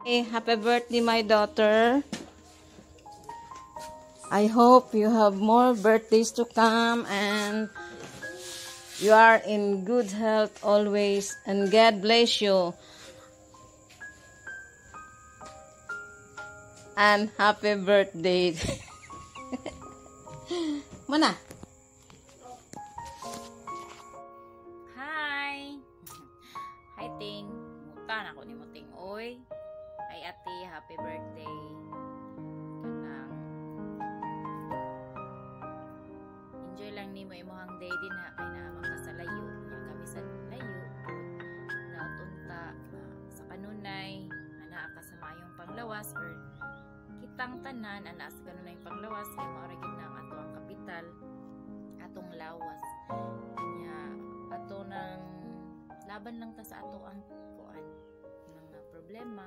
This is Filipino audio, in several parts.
Hey, happy birthday, my daughter. I hope you have more birthdays to come and you are in good health always and God bless you. And happy birthday. Mana? Hi. Hi, Ting. Mutan ako ni Muting. Oy. Ay, ate, happy birthday. Kanang enjoy lang ni mo imuhang day din ha. Kaya naman ka sa layo. Kaya kami sa layo. Nautunta sa kanunay. Ana ka sa mayong panglawas or kitang tanan. Ana sa kanunay panglawas. Kaya mauragin na ato ang kapital. Atong lawas. Kanya ato ng laban lang ta sa ato ang kuan ng problema.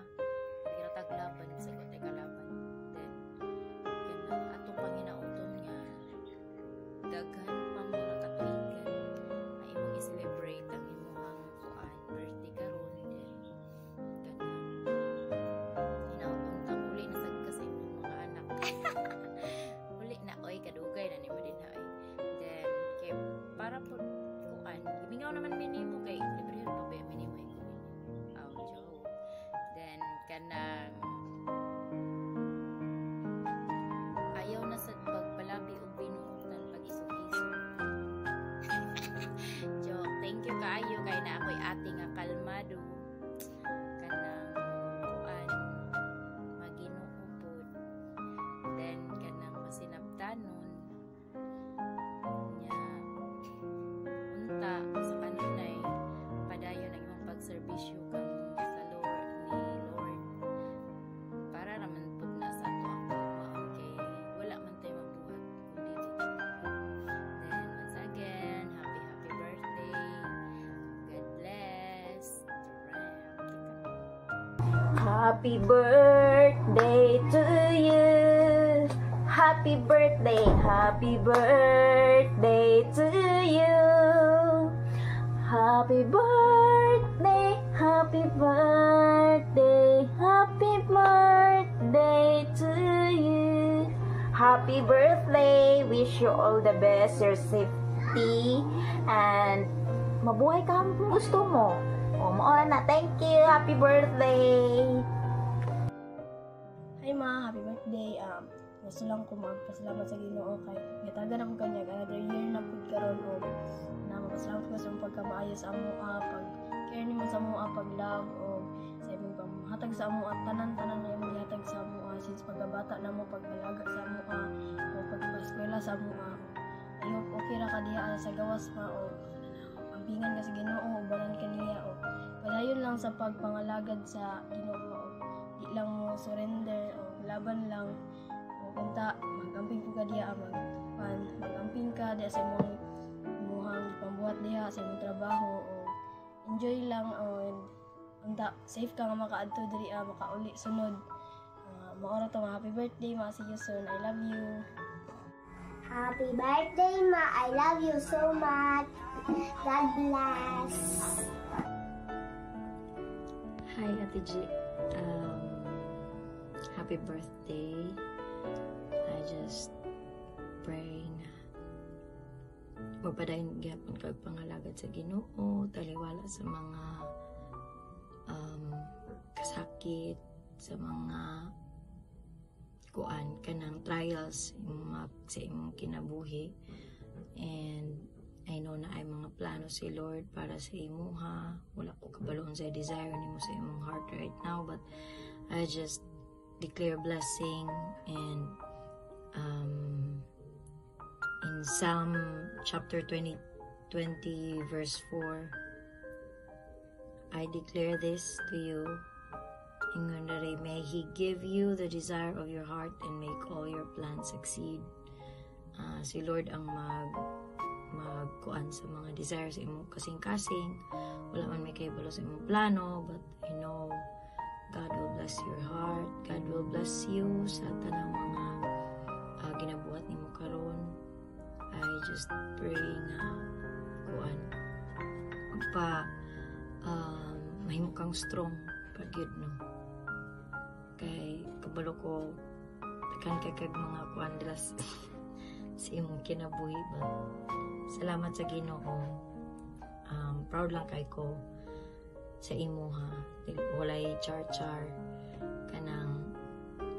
Taglaban sa kote kalaban. Then kanang atong panginauton nga daghan pang mga katuigan na imong i-celebrate ang imong kuan birthday karon. Then kanang hinauton ta muli na sad kasi imong mga anak. Muli na oy kadugay na nimo din ha. Then kay para po kuan gimingaw naman minimo kay libre pa ba minimo joke. Then kanang ayaw na sa pagpalabi o binuutan pag-isog-isog. Joke, thank you kaayo kay na ako'y ate nga kalmado kanang kuan maginuupod. Then kanang masinabtanon nya unta sa kanunay padayon ang imong pagserbisyo kang Happy birthday to you. Happy birthday, happy birthday to you. Happy birthday, happy birthday, happy birthday to you. Happy birthday, wish you all the best, your safety, and mabuhay ka ang gusto mo. Na, thank you. Happy birthday. Hi ma, happy birthday. Gusto lang ko magpasalamat sa Ginoo kay gitagan ako kanya another year na pud karon og na magpasalamat ko sa pagkamaayo sa amo pag care nimo sa amo pag love og sa imong pamhatag sa amo tanan-tanan na imong gihatag sa amo since pagkabata namo pagpalaga sa amo o pag-eskwela sa amo ayo okay ra ka diha sa gawas ma o ambingan ka sa Ginoo o balan kaniya o padayon lang sa pagpangalagad sa Ginoo di lang mo surrender o laban lang o kanta magamping ko ka diha magamping ka diha sa imong muhang pambuhat diha sa imong trabaho o enjoy lang o kanta safe ka nga makaadto diri makauli sunod maora to happy birthday ma, see you soon, I love you. Happy birthday ma, I love you so much. God bless. Hi, Ate G. Happy birthday. I just praying magpadayon gyapon kag pangalagad sa Ginoo, taliwala sa mga kasakit, sa mga kuan kanang trials sa imong kinabuhi. And I know na ay mga plano si Lord para sa imuha. Wala ko kabaloon sa desire nimo sa imong heart right now, but I just declare blessing. And in Psalm chapter 20 verse 4, I declare this to you. Ingon na rin, may He give you the desire of your heart and make all your plans succeed. Si Lord ang magkuan sa mga desires sa imong kasing-kasing. Wala man may kaibalo sa imong plano, but I know God will bless your heart. God will bless you sa tanang mga ginabuhat nimo karon. I just pray nga kuan magpa mahimo kang strong pag yun, no? kabalo ko takan kag mga kuandras sa imong kinabuhi ba. Salamat sa Ginoo. Proud lang kay ko sa imo ha. Walay char-char kanang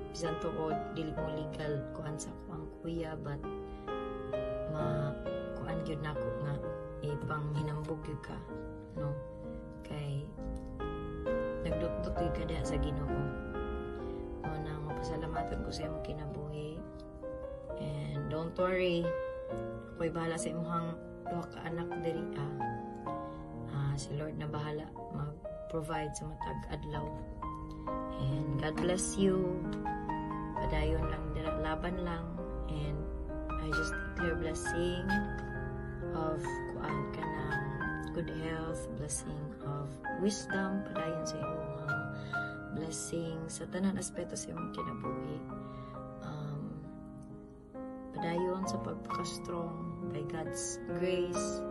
bisan tuod dili mo legal kuan sa kuang kuya but kuan gyud nako nga ipang hinambog gyud ka no kay nagdukduk gyud ka diha sa Ginoo. Nang mapasalamatan ko sa imong kinabuhi and don't worry ako'y bahala sa imong duha ka anak diri si Lord na bahala mag-provide sa matag adlaw. And God bless you. Padayon lang dira, laban lang, and I just declare blessing of kuan kanang good health, blessing of wisdom, padayon sa imong blessing sa tanan aspeto sa imong kinabuhi. Padayon sa pagka-strong by God's grace.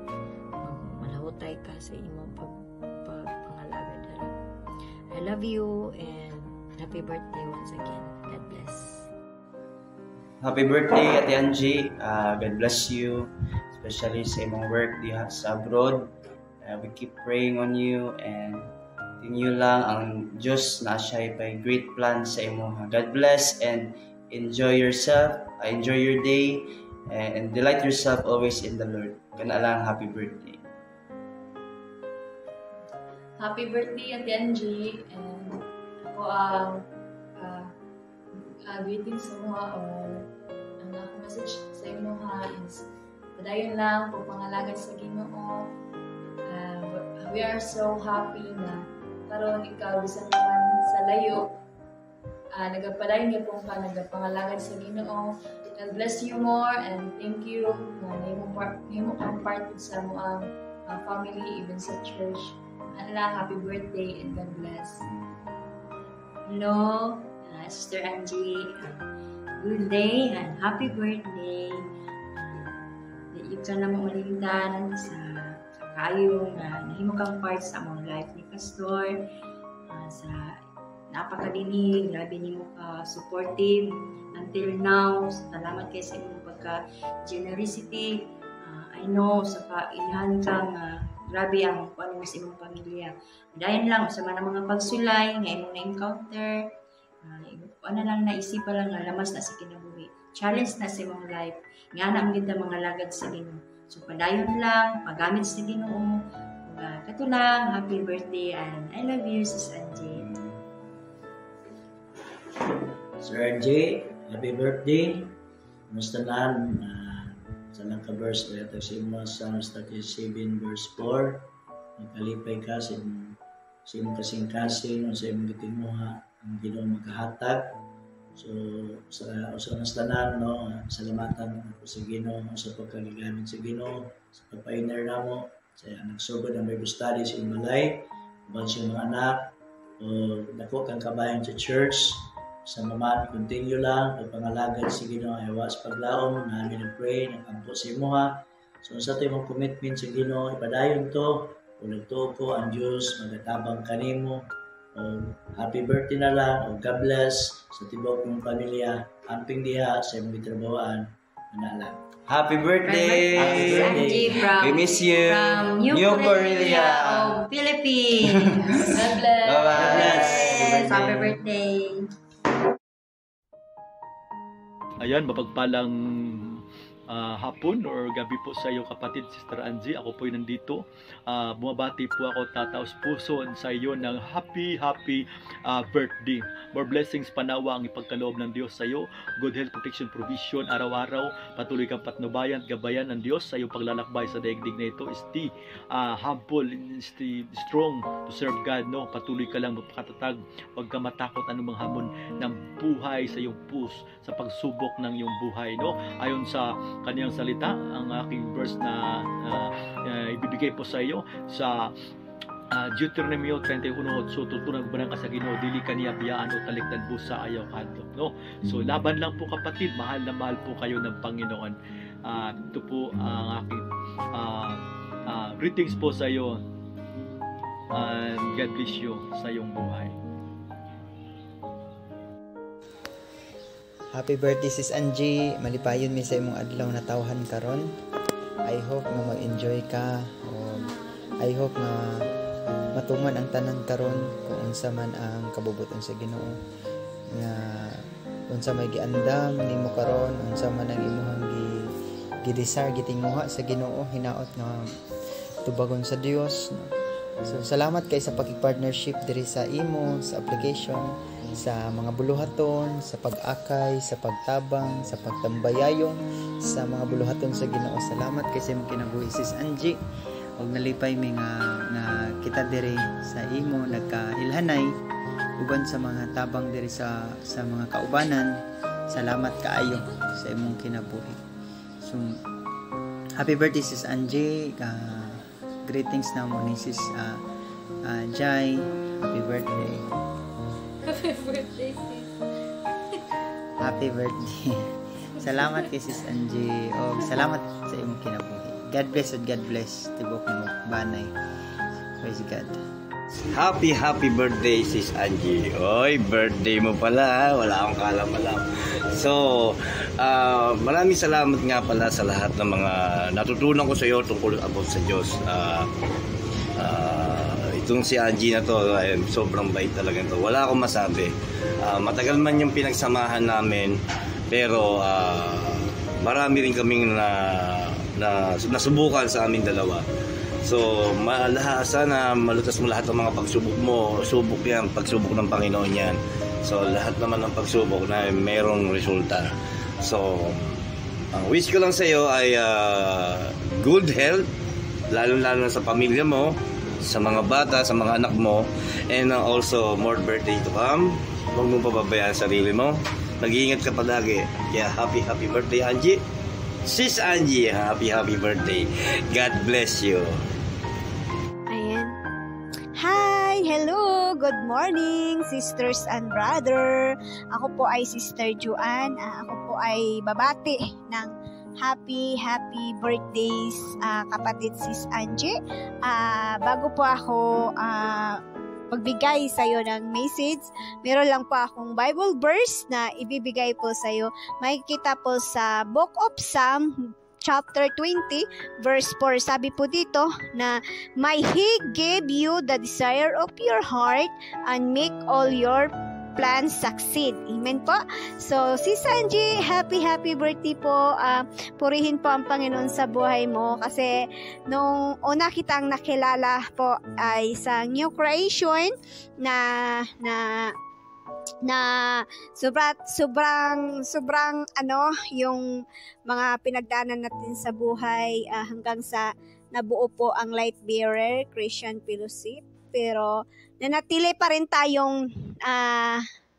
Malahutay ka sa imong pagpangalaga dara. I love you and happy birthday once again. God bless. Happy birthday, Ate Angie. God bless you, especially sa imong work diha sa abroad. We keep praying on you and tinyo lang ang Diyos na siya ay great plan sa imo. God bless and enjoy yourself. Enjoy your day and delight yourself always in the Lord. Kana lang, happy birthday. Happy birthday, Ate Angie. And ako greetings sa mga or ang ako message sa inyo is padayon lang po pangalagan sa Ginoo. We are so happy na karon ikaw bisan naman sa layo nagapadayon niyo pong nagapangalagan sa Ginoo. God bless you more and thank you na nahimo kang part sa mga family even sa church. Happy birthday and God bless. Hello, Sister Angie. Good day and happy birthday. Yung ka na maulindan sa kayong nahimo kang part sa among life ni Pastor. Sa napakadinig, grabe nimo ka supportive until now. Salamat kay sa imong pagka-generosity. I know sa kailhan ka nga grabe ang kuan mo sa imong pamilya. Dayon lang sa mga pagsulay nga imong na-encounter. Ano lang naisipan lang nga lamas na sa kinabuhi. Challenge na sa imong life. Nga na ang ganda mga lagad sa Ginoo. So padayon lang, pagamit sa Ginoo. Kato lang, happy birthday and I love you, Sis Angie. Sir Angie, happy birthday. Kamusta na? Sa nagka-verse na ito si mo sa Psalms 37 verse 4. Nagkalipay ka sa imong kasing-kasing o sa imong gitinuha ang Ginoo magkahatag. So sa usanas tanan no, salamatan ako sa Ginoo sa pagkaligamit sa Ginoo sa pagpainer namo sa nagsugod ang Bible study sa Imalay uban sa mga anak o dako kang kabayan sa church. Sa maman, continue lang, pagpangalagad sa Ginoo, ayawas paglaom, namin nag-pray, nag-ampo sa imuha. So, sa ito yung commitment sa Ginoo, ipadayon to, kung nagtuo ko ang Diyos, magatabang kanimo. Happy birthday na lang, o God bless sa tibok ng pamilya, amping diha sa imong gitrabawaan, lang. Happy birthday! Happy birthday from, we miss you! From New Korea of Philippines! God bless! Bye-bye! Happy birthday! Ayan, mapagpalang hapon or gabi po sa iyo kapatid, Sister Angie. Ako po nandito. Bumabati po ako tataos puso sa iyo ng happy birthday. More blessings panawa ang ipagkaloob ng Diyos sa iyo. Good health, protection, provision araw-araw. Patuloy kang patnubayan, gabayan ng Diyos sa iyong paglalakbay sa daigdig na ito. Stay humble, stay strong to serve God. No? Patuloy ka lang magpakatatag. Huwag ka matakot anumang hamon ng buhay sa iyong sa pagsubok ng iyong buhay. No? Ayon sa kaniyang salita, ang aking verse na ibibigay po sa iyo sa Deuteronomy 21:8. So tutunan mo ka sa Ginoo, dili ka niya biyaan o talikdan busa ayaw kadlok, no? So laban lang po kapatid, mahal na mahal po kayo ng Panginoon. Ito po ang aking greetings po sa iyo, and God bless you sa iyong buhay. Happy birthday sis Angie. Malipayon mi sa imong adlaw na tawhan karon. I hope na mag-enjoy ka o I hope na matuman ang tanan karon kung unsa man ang kabubuton sa Ginoo. Nga unsa may giandam nimo karon, unsa man ang imong gidesire gitinguha sa Ginoo, hinaot nga tubagon sa Dios. So salamat kay sa pagki-partnership diri sa imo sa application, sa mga buluhaton, sa pag-akay, sa pagtabang, sa pagtambayayon sa mga buluhaton sa Ginoo. Salamat kay sa imong kinabuhi sis Angie. Og nalipay mi nga kita diri sa imo nagkailhanay uban sa mga tabang diri sa mga kaubanan. Salamat kaayo sa imong kinabuhi. So happy birthday sis Angie. Greetings na mo ni sis Jai. Happy birthday. Happy birthday, sis. Happy birthday. Salamat kay sis Angie. O salamat sa imong kinabuhi. God bless and God bless. Tibok mo banay. Praise God. Happy birthday sis Angie. Oy, birthday mo pala. Wala akong kalam-alam. So, maraming salamat nga pala sa lahat ng mga natutunan ko sa iyo tungkol about sa Diyos. Itong si Angie na to, sobrang bait talaga to. Wala akong masabi. Matagal man yung pinagsamahan namin, pero marami rin kaming nasubukan sa aming dalawa. So, sana malutas mo lahat ng mga pagsubok mo. Subok yan, pagsubok ng Panginoon yan. So, lahat naman ng pagsubok na mayroong resulta. So, ang wish ko lang sa iyo ay good health, lalo-lalo sa pamilya mo, sa mga bata, sa mga anak mo, and also more birthday to come. Huwag mong pababayaan sarili mo. Mag-iingat ka palagi. Yeah, happy birthday, Angie. Sis Angie, happy birthday. God bless you. Ayan. Hi! Hello! Good morning, sisters and brother. Ako po ay Sister Juan. Ako po ay babati ng happy birthdays kapatid sis Angie. Bago po ako magbigay sa iyo ng message, meron lang po akong Bible verse na ibibigay po sa iyo. Makikita po sa Book of Psalm chapter 20 verse 4. Sabi po dito na may He give you the desire of your heart and make all your plans succeed. Amen po. So, Sis Angie, happy birthday po. Purihin po ang Panginoon sa buhay mo kasi nung una kitang nakilala po ay sa new creation na sobrang yung mga pinagdaanan natin sa buhay hanggang sa nabuo po ang Light Bearer Christian Fellowship. Pero nanatili pa rin tayong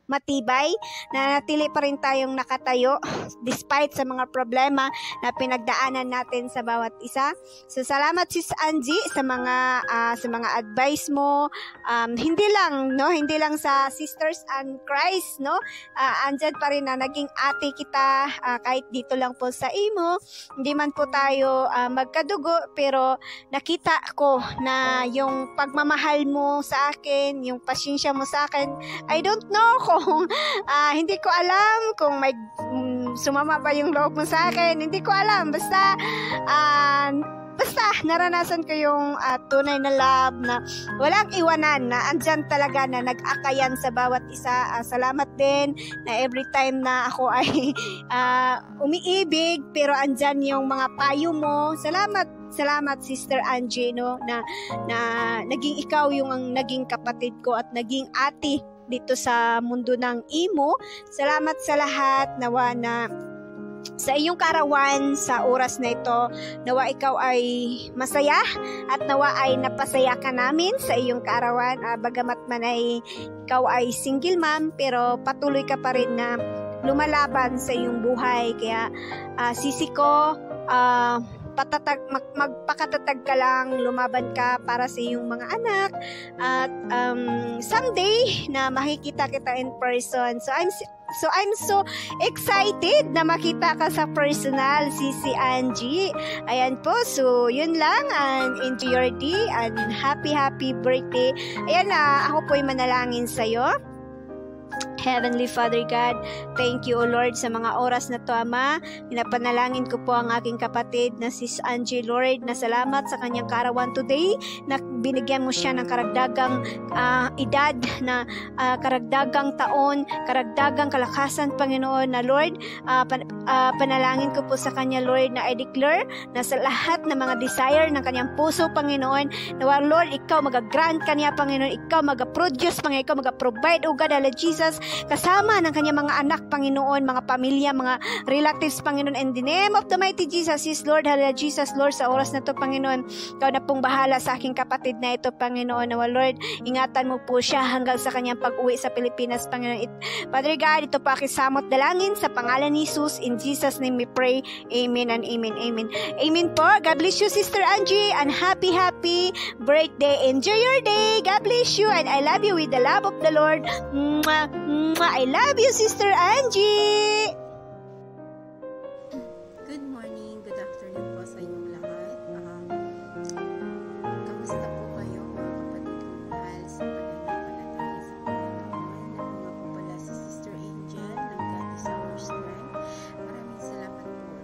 matibay, nanatili pa rin tayong nakatayo despite sa mga problema na pinagdaanan natin sa bawat isa. So salamat sis Angie sa mga advice mo. Hindi lang sa Sisters and Christ, no? Andyan pa rin na naging ate kita kahit dito lang po sa imo. Hindi man po tayo magkadugo, pero nakita ko na yung pagmamahal mo sa akin, yung pasensya mo sa akin. I don't know kung hindi ko alam kung may sumama ba yung loob mo sa akin. Hindi ko alam. Basta naranasan ko yung tunay na love na walang iwanan, na andyan talaga na nag-akayan sa bawat isa. Salamat din na every time na ako ay umiibig, pero andyan yung mga payo mo. Salamat Sister Angie, no, na naging ikaw yung ang naging kapatid ko at naging ate dito sa mundo ng imo. Salamat sa lahat. Nawa na sa iyong karawan sa oras na ito, nawa ikaw ay masaya at nawa ay napasaya ka namin sa iyong karawan. Bagamat man ay ikaw ay single mom, pero patuloy ka pa rin na lumalaban sa iyong buhay. Kaya sisi ko, magpakatatag ka lang, lumaban ka para sa iyong mga anak, at someday na makikita kita in person. So I'm so excited na makita ka sa personal, Sisi Angie. Ayan po, so yun lang, and enjoy your day and happy birthday. Ayan na, ako po'y manalangin sa'yo. Heavenly Father God, thank you, O Lord, sa mga oras na to, Ama. Pinapanalangin ko po ang aking kapatid na Sis Angie, Lord, na salamat sa kanyang kaarawan today, na binigyan mo siya ng karagdagang edad, na karagdagang taon, karagdagang kalakasan, Panginoon, na Lord, panalangin ko po sa kanya, Lord, na I declare na sa lahat ng mga desire ng kanyang puso, Panginoon, na Lord, ikaw mag-grant kanya, Panginoon, ikaw mag-produce, Panginoon, ikaw mag-provide, O God, Lord Jesus, kasama ng kanyang mga anak, Panginoon, mga pamilya, mga relatives, Panginoon, in the name of the mighty Jesus, is Lord, Hallelujah, Jesus, Lord, sa oras na to, Panginoon, ikaw na pong bahala sa aking kapatid na ito, Panginoon, na Lord, ingatan mo po siya hanggang sa kanyang pag-uwi sa Pilipinas, Panginoon. Father God, ito po aking samot dalangin sa pangalan ni Jesus, in Jesus' name we pray, amen and amen, amen. Amen po. God bless you, Sister Angie, and happy birthday. Enjoy your day. God bless you, and I love you with the love of the Lord. Mwah, mwah. I love you, Sister Angie. Good morning, good afternoon po sa inyong lahat. Kamusta po kayo, mga kapatid kong mahal sa pananampalataya sa Panginoon? Ako nga po pala si Sister Angel ng God is Our Strength. Maraming salamat po,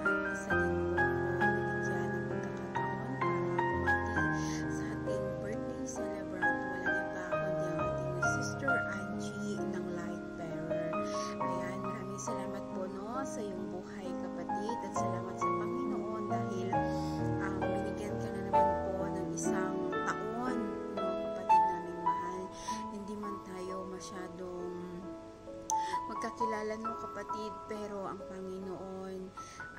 at isa din po ako binigyan ng pagkakataon para bumati sa ating birthday celebrant. Walang iba kundi ang ating Sister Angie ng Light Bearer. Ayan, maraming salamat po sa iyong buhay, kapatid, at salamat sa Panginoon dahil binigyan ka na naman po ng isang taon, kapatid naming mahal. Hindi man tayo masyadong magkakilala, kapatid, pero ang Panginoon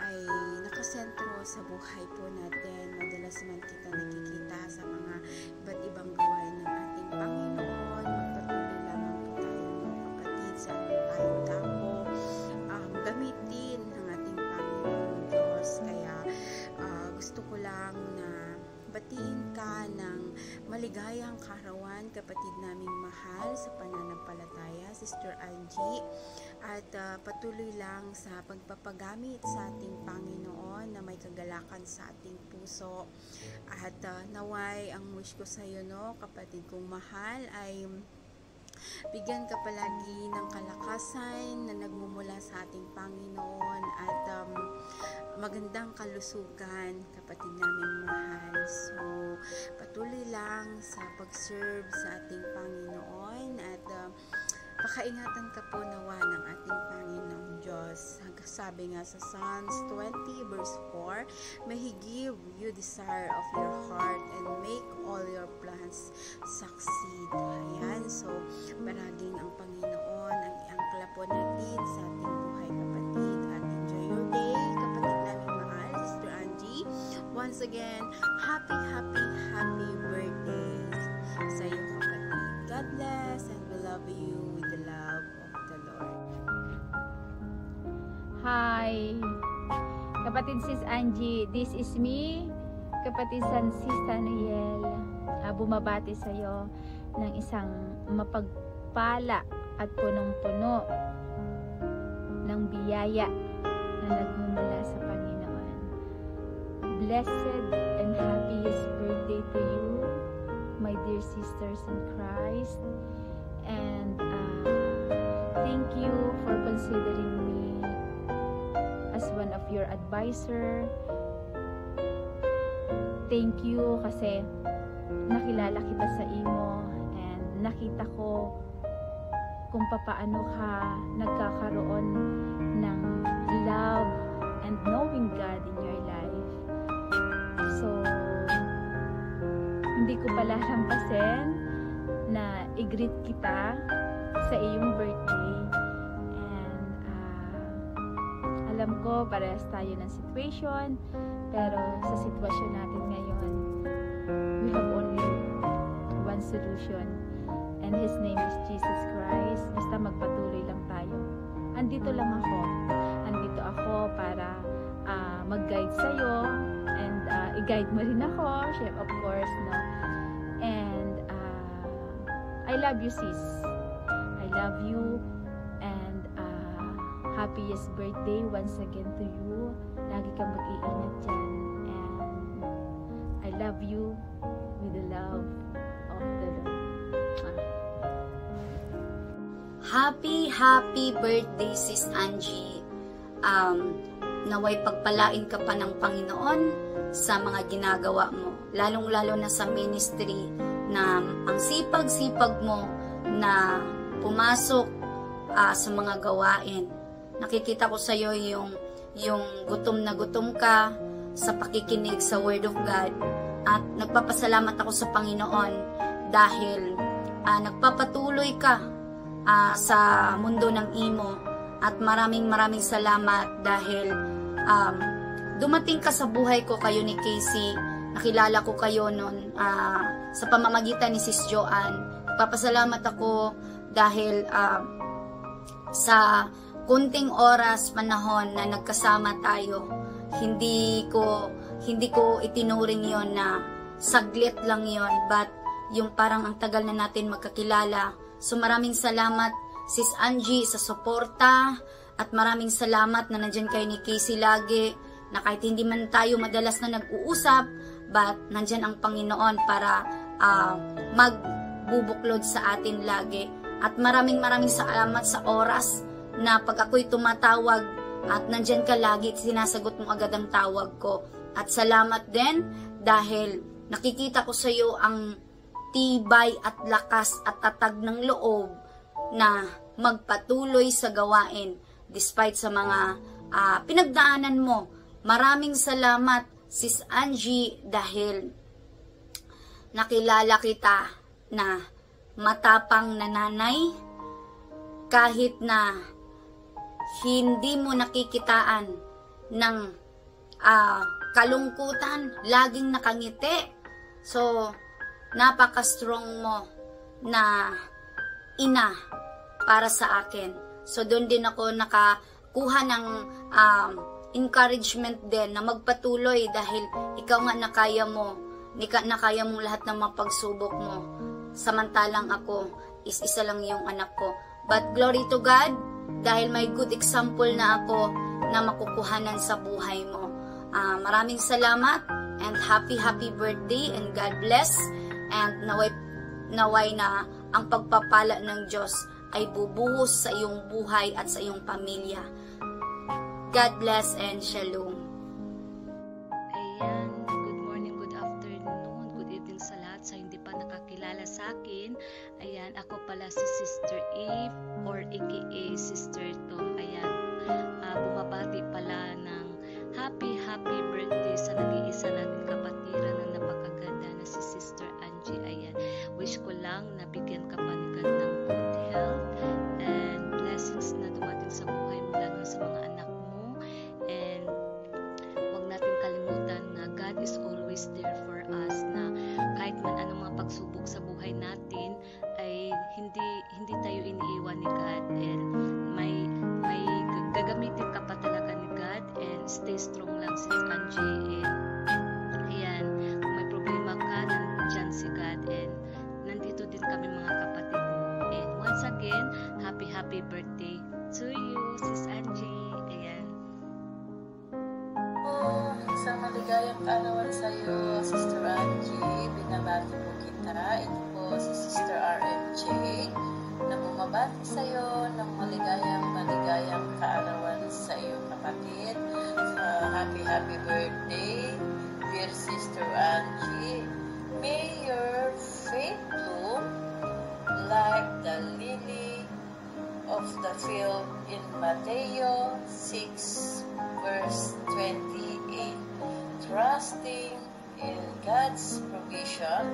ay nakasentro sa buhay po natin. Madalas man kita nakikita sa mga iba't ibang gawain ng ating Panginoon. Magpatuloy lamang po tayo, kapatid, sa tayong dako. Gamitin ng ating Panginoon Diyos. Kaya gusto ko lang na batiin ka ng maligayang kaarawan, kapatid naming mahal sa pananampalataya, Sister Angie, at patuloy lang sa pagpapagamit sa ating Panginoon na may kagalakan sa ating puso. At naway ang wish ko sa iyo, kapatid kong mahal, ay bigyan ka palagi ng kalakasan na nagmumula sa ating Panginoon at magandang kalusugan, kapatid naming mahal. So, patuloy lang sa pag-serve sa ating Panginoon at pakaingatan ka po nawa ng ating Panginoong Diyos. Sabi nga sa Psalms 20 verse 4, may He give you desire of your heart and make all your plans succeed. Ayan, so maraging ang Panginoon ang iangkla po natin sa ating buhay, kapatid, at enjoy your day, kapatid naming mahal, Sister Angie. Once again, happy birthday sa iyo, kapatid. God bless, and we love you with the love of the Lord. Hi, kapatid Sis Angie, this is me, kapatid Sis Daniel. Bumabati sa iyo ng isang mapagpala at punong-puno ng biyaya na nagmumula sa Panginoon. Blessed and happiest birthday to you, my dear sisters in Christ, and thank you for considering me as one of your advisor. Thank you kasi nakilala kita sa imo and nakita ko kung papaano ka nagkakaroon ng love and knowing God in your life. So, hindi ko pala lampasin na i-greet kita sa iyong birthday, and alam ko parehas tayo ng situation, pero sa sitwasyon natin ngayon, we have only one solution, and His name is Jesus Christ. Basta magpatuloy lang tayo. Andito ako para mag-guide sa'yo, and i-guide mo rin ako, of course, no? And I love you, sis. I love you, and happiest birthday once again to you. Lagi kang mag-iingat dyan, and I love you with the love of the Lord. Happy birthday, Sis Angie. Naway pagpalain ka pa ng Panginoon sa mga ginagawa mo, lalong-lalo na sa ministry, na ang sipag-sipag mo na pumasok sa mga gawain. Nakikita ko sa iyo yung gutom na gutom ka sa pakikinig sa Word of God, at nagpapasalamat ako sa Panginoon dahil nagpapatuloy ka sa mundo ng imo, at maraming salamat dahil dumating ka sa buhay ko. Kayo ni Casey, nakilala ko kayo noon sa pamamagitan ni Sis Joanne. Papasalamat ako dahil sa kunting oras, panahon na nagkasama tayo, hindi ko itinuring yon na saglit lang yon, but yung parang ang tagal na natin magkakilala. So maraming salamat, Sis Angie, sa suporta, at maraming salamat na nandyan kayo ni Casey lagi, na kahit hindi man tayo madalas na nag-uusap, but nandyan ang Panginoon para magbubuklod sa atin lagi. At maraming salamat sa oras na pag ako'y tumatawag at nandyan ka lagi, sinasagot mo agad ang tawag ko. At salamat din dahil nakikita ko sa iyo ang tibay at lakas at tatag ng loob na magpatuloy sa gawain despite sa mga pinagdaanan mo. Maraming salamat, Sis Angie, dahil nakilala kita na matapang na nanay, kahit na hindi mo nakikitaan ng kalungkutan, laging nakangiti. So, napaka-strong mo na ina para sa akin. So, doon din ako nakakuha ng encouragement din na magpatuloy dahil ikaw nga nakaya mo lahat ng mga pagsubok mo. Samantalang ako, isa lang yung anak ko. But glory to God, dahil may good example na ako na makukuhanan sa buhay mo. Maraming salamat and happy birthday and God bless, and naway na ang pagpapala ng Diyos ay bubuhos sa iyong buhay at sa iyong pamilya. God bless and shalom. Ayan, good morning, good afternoon, good evening sa lahat sa hindi pa nakakilala sa akin. Ayan, ako pala si Sister Eve or aka Sister Tom. Ayan, bumabati pala ng happy birthday sa nag-iisa natin kapatiran na napakaganda na si Sister Angie. Ayan, wish ko lang na bigyan ka pa ni God ng good health and blessings na dumating sa buhay mo, lalo sa mga anak mo. And huwag natin kalimutan na God is always there for us, na kahit man anong mga pagsubok sa buhay natin ay hindi tayo iniiwan ni God, and may gagamitin ka pa talaga ni God, and stay strong lang, Sis Angie. And ayan, kung may problema ka, nandyan si God, and nandito din kami mga kapatid mo. And once again, happy birthday to you, Sis Angie. Ayan. Isang maligayang kaarawan sa iyo, Sister Angie. Binabati po kita. Ito po si Sister RMJ na bumabati sa iyo ng maligayang kaarawan sa iyo, kapatid. Happy birthday, dear Sister Angie. May your faith bloom like the lily of the field in Matthew 6 verse 28, trusting in God's provision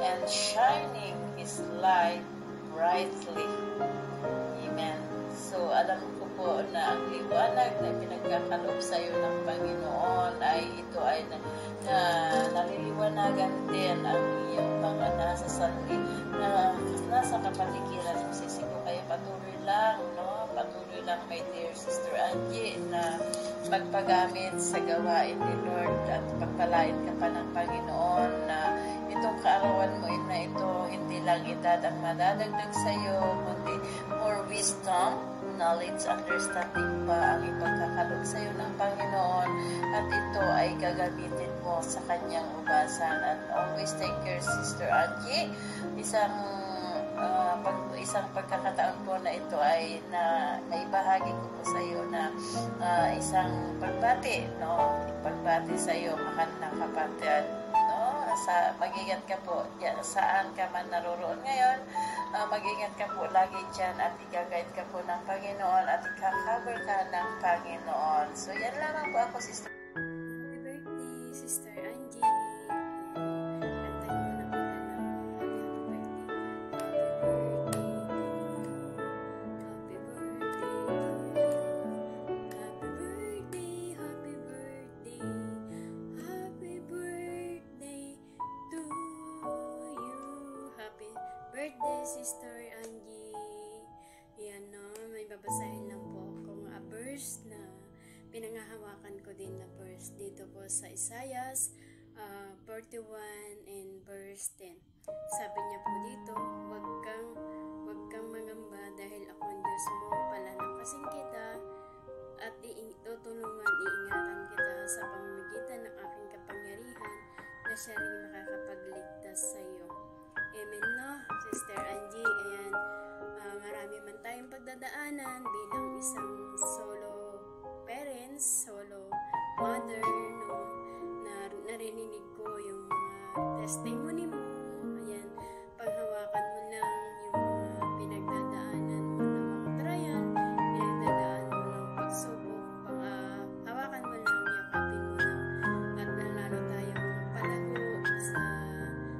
and shining His light brightly. Amen. So, alam ko po na ang liwanag na pinagkakaloob sa iyo ng Panginoon ay ito ay naliliwanagan din ang iyong mga nasa kapaligiran ng sisigo. Kaya patuloy lang, my dear Sister Angie, na magpagamit sa gawain ni Lord at pagpalain ka pa ng Panginoon, na itong kaarawan mo na ito, hindi lang edad ang madadagdag sa iyo, kundi more wisdom, knowledge, understanding pa ang ipagkakaloob sa iyo ng Panginoon, at ito ay gagamitin mo sa kanyang ubasan. And always take care, Sister Angie. Isang isang pagkakataon po na ito ay na naibahagi ko po sa iyo na isang pagbati, no? Pagbati sa iyo, mahal na kapatid, no? Mag-ingat ka po saan ka man naroroon ngayon. Mag-ingat ka po lagi dyan at i-guide ka po ng Panginoon at i-cover ka ng Panginoon. So, yan lamang po ako, Sister. Happy birthday, Sister Angie. Birthday, Sister Angie. Yan, no? May babasahin lang po akong verse na pinangahawakan ko din na verse dito po sa Isaiah 41 and verse 10. Sabi niya po dito, Huwag kang mangamba dahil ako ang Diyos mo, palalakasin kita at iingatan kita sa pamamagitan ng aking kapangyarihan na siya rin makakapagligtas sa iyo. Amen, no? Sister Angie, ayan, marami man tayong pagdadaanan bilang isang solo parents, solo mother, no? Narinig ko yung mga testimony mo, ayan, paghawakan mo lang yung mga pinagdadaanan mo ng mga trial, pinagdadaanan mo ng pagsubok, hawakan mo lang, yakapin mo lang, at lalo tayong palago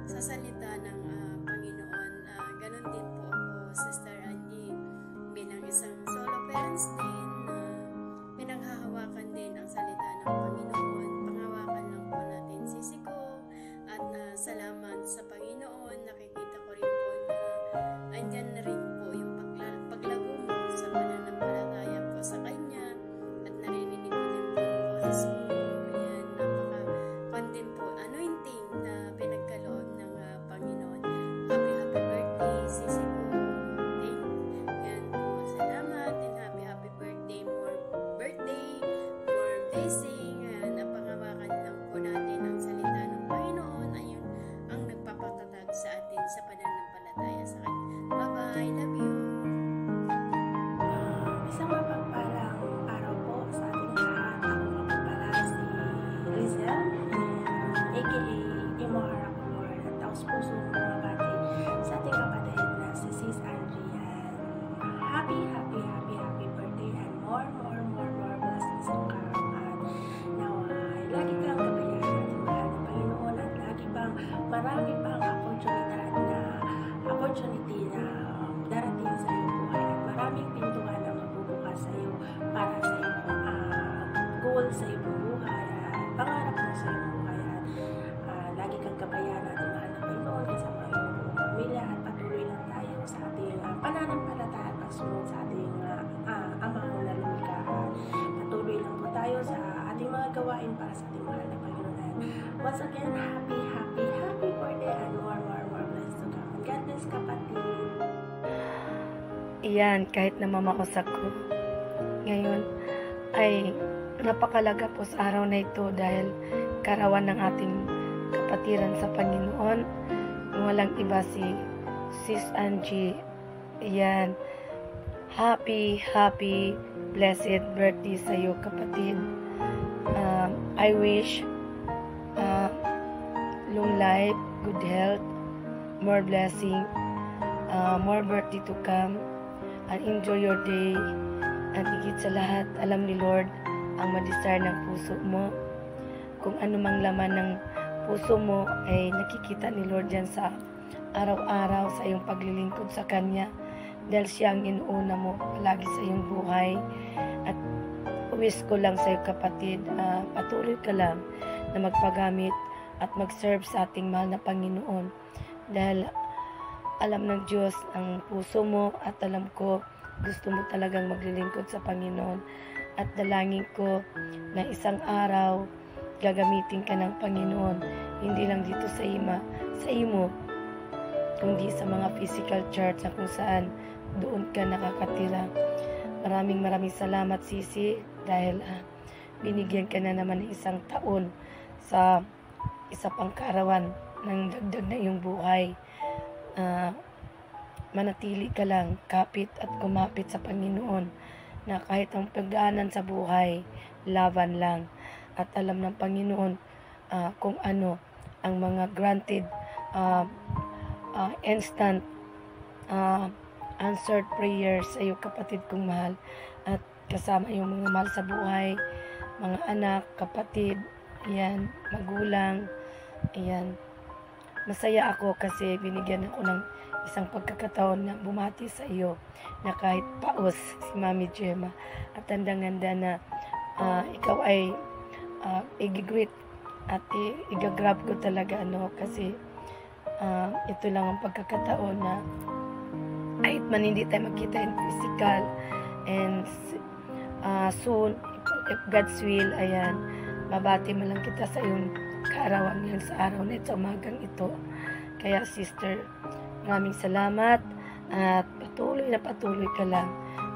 sa salita ng Panginoon. Ganon din po ako, Sister Angie, bilang isang solo parents din, pinaghahawakan din ang salita ng Panginoon. Panghawakan lang po natin sisi ko at salamat sa Panginoon. Nakikita ko rin po na andyan na rin po yung paglago mo sa pananampalataya po sa Kanya at narinig ko din po yung boses mo. Ayan, napaka-content po anointing na pinagkaloob ng Panginoon. Happy birthday, sisi ko. Yan po, salamat and happy birthday, more blessing. Napakawakan lang po natin ang salita ng Panginoon. Ayun ang nagpapatatag sa atin sa pananampalataya sa Kanya. Bye-bye, love you. Isang mapagpalang araw po sa ating lahat. Ako nga po pala si Rizel, aka Imora Color, at taos puso bumabati sa ating kapatid na si Sis Angie. Happy birthday and more blessings to come. Lagi kang gabayan natin mahal ng Panginoon at lagi bang marami pang opportunity na darating sa iyong buhay at maraming pintuan na magbubukas sa iyo para sa iyong goal sa iyong buhay at pangarap mo sa iyong buhay at lagi kang gabayan natin mahal ng Panginoon kasama ang iyong buong pamilya at patuloy lang tayo sa ating pananampalataya at pagsunod sa ating amang na lumikha. Patuloy lang po tayo sa ating mga gawain para sa ating mahal na Panginoon. Once again, happy birthday and more blessings to come. God bless, kapatid. Iyan, kahit na mamakusak ko ngayon ay napakalaga po sa araw na ito dahil karawan ng ating kapatiran sa Panginoon. Walang iba si Sis Angie. Iyan, happy blessed birthday sa iyo, kapatid. I wish long life, good health, more blessing, more birthday to come, and enjoy your day. At higit sa lahat, alam ni Lord ang madesire ng puso mo. Kung ano mang laman ng puso mo ay nakikita ni Lord yan sa araw-araw sa iyong paglilingkod sa Kanya, dahil siya ang inuuna mo palagi sa iyong buhay. At wish ko lang sa iyo, kapatid, patuloy ka lang na magpagamit at mag-serve sa ating mahal na Panginoon, dahil alam ng Diyos ang puso mo at alam ko gusto mo talagang maglilingkod sa Panginoon. At dalangin ko na isang araw gagamitin ka ng Panginoon, hindi lang dito sa imo, kundi sa mga physical church na kung saan doon ka nakakatira. Maraming salamat, Sisi, dahil binigyan ka na naman ng isang taon sa isa pang karawan ng dagdag na iyong buhay. manatili ka lang kapit at kumapit sa Panginoon, na kahit ang pagdaanan sa buhay, laban lang. At alam ng Panginoon kung ano ang mga granted instant answered prayers sa iyo, kapatid kong mahal. At kasama yung mga mahal sa buhay, mga anak, kapatid, ayan, magulang, ayan. Masaya ako kasi binigyan ako ng isang pagkakataon na bumati sa iyo, na kahit paos si Mami Gemma, at handang-handa na ikaw ay i-greet at i-grab ko talaga, kasi ito lang ang pagkakataon na kahit man hindi tayo magkita in physical, and soon, if God's will, ayan, mabati man lang kita sa iyong kaarawan ngayon sa araw na ito, umagang ito. Kaya sister, maraming salamat, at patuloy ka lang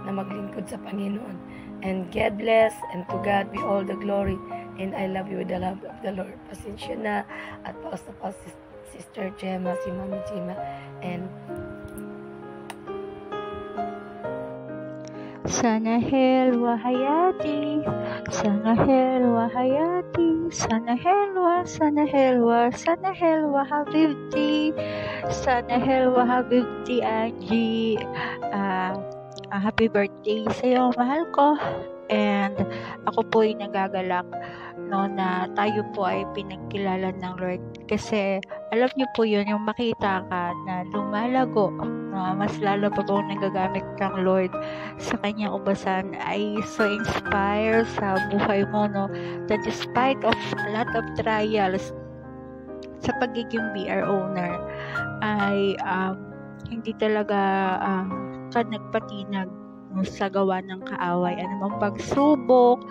na maglingkod sa Panginoon. And God bless, and to God be all the glory, and I love you with the love of the Lord. Pasensya na, at paus na paus Sister Gemma, si Mami Gemma, and Sanahel wa hayati, Sanahel wa hayati, Sanahel wa habibti, Sanahel wa habibti Angie. Happy birthday sa iyo, mahal ko. And ako po ay nagagalak na tayo po ay pinagkilala ng Lord. Kasi alam niyo po yun, yung makita ka na lumalago, na mas lalo pa po nagagamit ng Lord sa kanyang ubasan, ay so inspired sa buhay mo, that despite of a lot of trials sa pagiging BR owner, ay hindi talaga ka nagpatinag sa gawa ng kaaway. Anumang pagsubok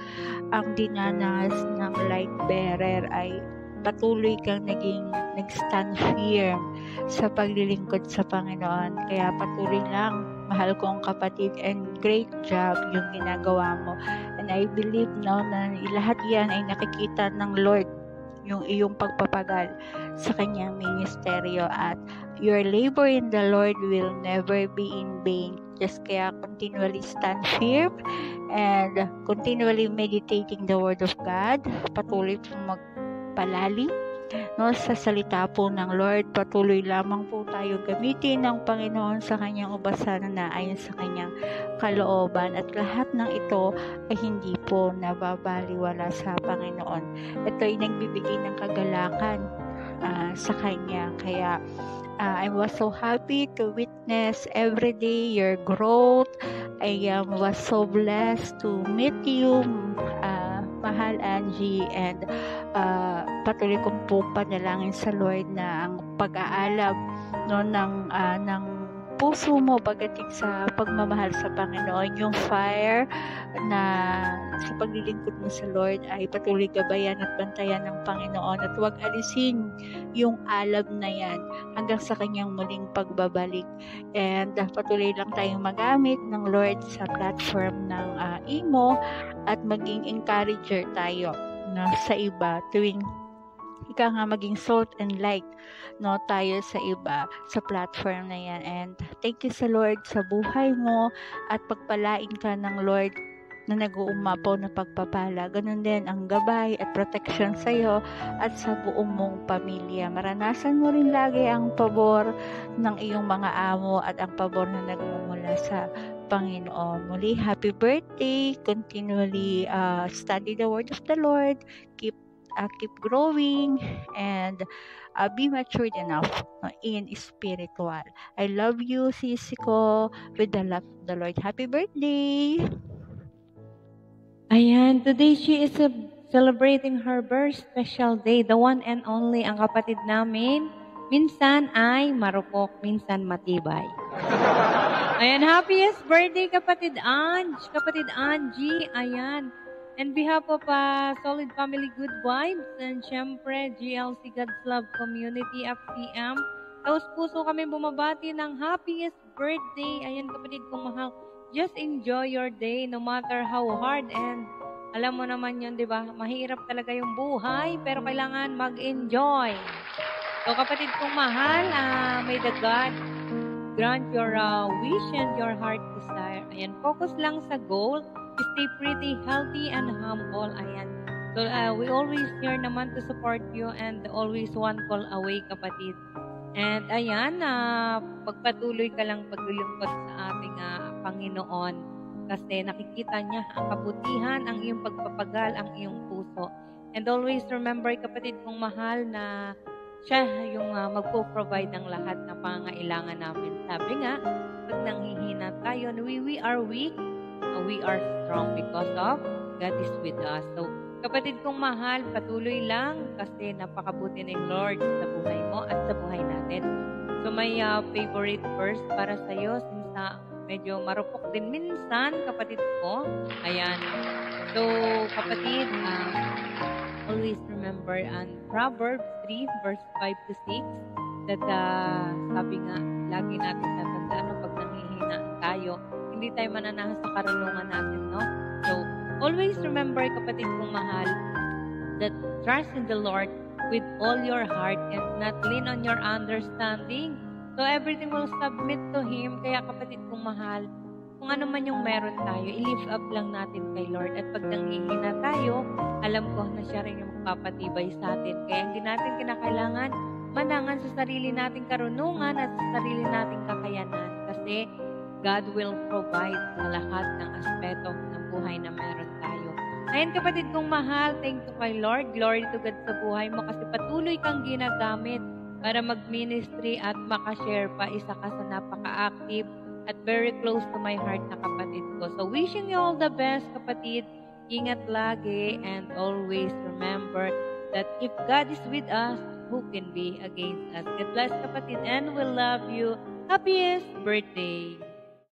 ang dinanas ng light bearer, ay patuloy kang nag-stand firm sa paglilingkod sa Panginoon. Kaya patuloy lang, mahal kong kapatid, and great job yung ginagawa mo. And I believe now na lahat yan ay nakikita ng Lord, yung iyong pagpapagal sa kanyang ministeryo, at your labor in the Lord will never be in vain. Just kaya continually stand firm and continually meditating the Word of God. Patuloy po magpalalim sa salita po ng Lord. Patuloy lamang po tayo gamitin ng Panginoon sa kanyang ubasan na ayon sa kanyang kalooban. At lahat ng ito ay hindi po nababaliwala sa Panginoon. Ito ay nagbibigay ng kagalakan sa kanya. Kaya I was so happy to witness every day your growth. I was so blessed to meet you, mahal Angie, and patuloy kong po panalangin sa Lord na ang pag-aalab ng puso mo pagdating sa pagmamahal sa Panginoon, yung fire na sa paglilingkod mo sa Lord, ay patuloy gabayan at bantayan ng Panginoon, at huwag alisin yung alab na yan hanggang sa kanyang muling pagbabalik. And patuloy lang tayong magamit ng Lord sa platform ng Imo, at maging encourager tayo sa iba tuwing ika nga maging salt and light tayo sa iba sa platform na yan. And thank you sa Lord sa buhay mo, at pagpalain ka ng Lord na nag-uumapaw na pagpapala. Ganun din ang gabay at protection sa iyo at sa buong mong pamilya. Maranasan mo rin lagi ang pabor ng iyong mga amo at ang pabor na nagmumula sa Panginoon. Muli, happy birthday. Continually study the word of the Lord. Keep growing, and be matured enough in spiritual. I love you, sisi ko, with the love of the Lord. Happy birthday! Ayan, today she is celebrating her birth special day. The one and only, ang kapatid namin. Minsan ay marupok, minsan matibay. Ayan, happiest birthday kapatid Angie. Ayan. And behalf of Solid Family Good Vibes, and syempre GLC God's Love Community FCM, taos puso kami bumabati ng happiest birthday. Ayan kapatid kong mahal, just enjoy your day no matter how hard, and alam mo naman yun, di ba? Mahirap talaga yung buhay, pero kailangan mag-enjoy. So kapatid kong mahal, may the God grant your wish and your heart desire. Ayan, focus lang sa goal. Stay pretty, healthy, and humble. Ayan. So, we always here naman to support you and always one call away, kapatid. And ayan, pagpatuloy ka lang paglilingkod sa ating Panginoon kasi nakikita niya ang kabutihan, ang iyong pagpapagal, ang iyong puso. And always remember, kapatid kong mahal, na siya yung magpo-provide ng lahat ng pangangailangan namin. Sabi nga, pag nanghihina tayo, we are weak, we are strong because of God is with us. So, kapatid kong mahal, patuloy lang kasi napakabuti ng Lord sa buhay mo at sa buhay natin. So, may favorite verse para sa iyo since medyo marupok din minsan, kapatid ko. Ayan. So, kapatid, always remember on Proverbs 3 verse 5 to 6 that sabi nga, lagi natin natandaan pag nanghihina tayo, hindi tayo mananahas sa karunungan natin, no? So, always remember, kapatid kong mahal, that trust in the Lord with all your heart and not lean on your understanding. So, everything will submit to Him. Kaya, kapatid kong mahal, kung ano man yung meron tayo, i-lift up lang natin kay Lord. At pag nanghihina tayo, alam ko na siya rin yung magpapatibay sa atin. Kaya hindi natin kinakailangan manangan sa sarili nating karunungan at sa sarili nating kakayanan. Kasi God will provide sa lahat ng aspeto ng buhay na meron tayo. Ayan, kapatid kong mahal, thank you kay Lord. Glory to God sa buhay mo kasi patuloy kang ginagamit para mag-ministry at makashare pa. Isa ka sa napaka-active at very close to my heart na kapatid ko. So, wishing you all the best, kapatid. Ingat lagi and always remember that if God is with us, who can be against us? God bless, kapatid, and we love you. Happiest birthday!